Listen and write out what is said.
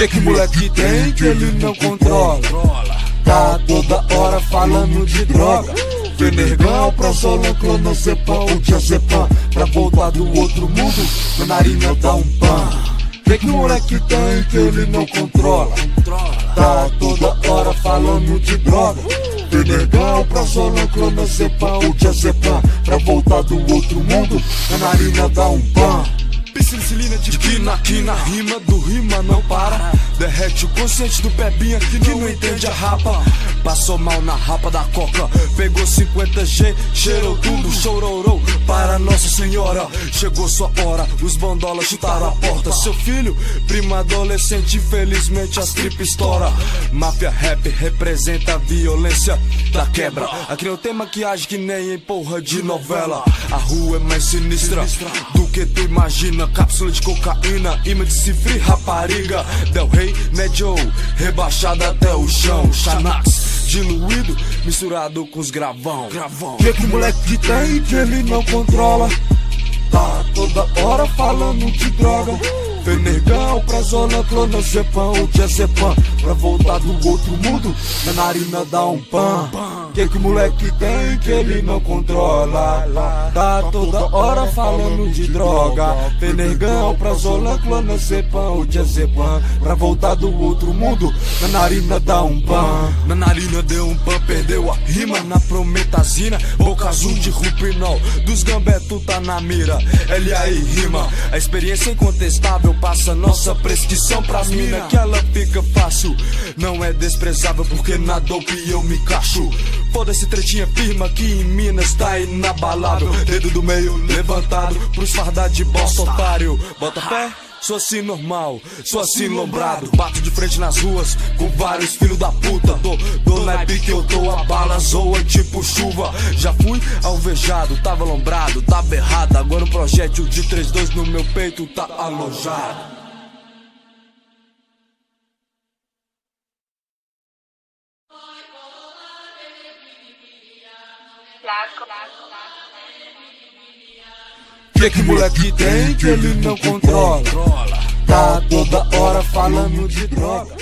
Que moleque tem que ele não controla? Tá toda hora falando de droga. Fenergão, Prazolão, Clonazepam, o Diazepam, pra voltar do outro mundo, na narina dá um pan. Que moleque tem que ele não controla? Tá toda hora falando de droga. Fenergão, Prazolão, Clonazepam, o Diazepam, pra voltar do outro mundo, na narina dá um pan. Piscilicilina de quina, rima do rima não para. Derrete o consciente do pebinha que não entende a rapa. Passou mal na rapa da coca, pegou 50G, cheirou tudo, chororou para Nossa Senhora. Chegou sua hora, os bandolas chutaram a porta. Seu filho, prima adolescente, infelizmente as tripas estoura. Máfia rap representa a violência da quebra. Aqui não tem maquiagem que nem em porra de novela. A rua é mais sinistra do que tu imagina. Cápsula de cocaína, imã de cifre, rapariga. Del Rey, né Joe, rebaixada até o chão. Xanax, diluído, misturado com os gravão. Que moleque tem que ele não controla? Tá toda hora falando de droga. Fenergão, Prazolão, Clonazepam, o Diazepam, pra voltar do outro mundo, na narina dá um pan. Que moleque tem que ele não controla? Tá toda hora falando de droga. Fenergão, Prazolão, Clonazepam, o Diazepam, pra voltar do outro mundo, na narina dá um pan. Na narina deu um pan, perdeu a rima na prometazina. Boca azul de rupinol, dos gambetos tá na mira. L.A.I. rima, a experiência incontestável. Passa nossa prescrição pras mina, que ela fica fácil. Não é desprezável porque na dope eu me cacho. Foda-se tretinha firma que em Minas tá inabalável. Dedo do meio levantado pros fardar de bosta otário. Bota fé? Sou assim normal, sou assim lombrado. Bato de frente nas ruas com vários filhos da puta. Dou naipe que eu tô, a bala zoa tipo chuva. Já fui alvejado, tava lombrado, tava errado. Agora um projétil de 3-2 no meu peito tá alojado. Que moleque tem que ele não controla? Tá toda hora falando de droga.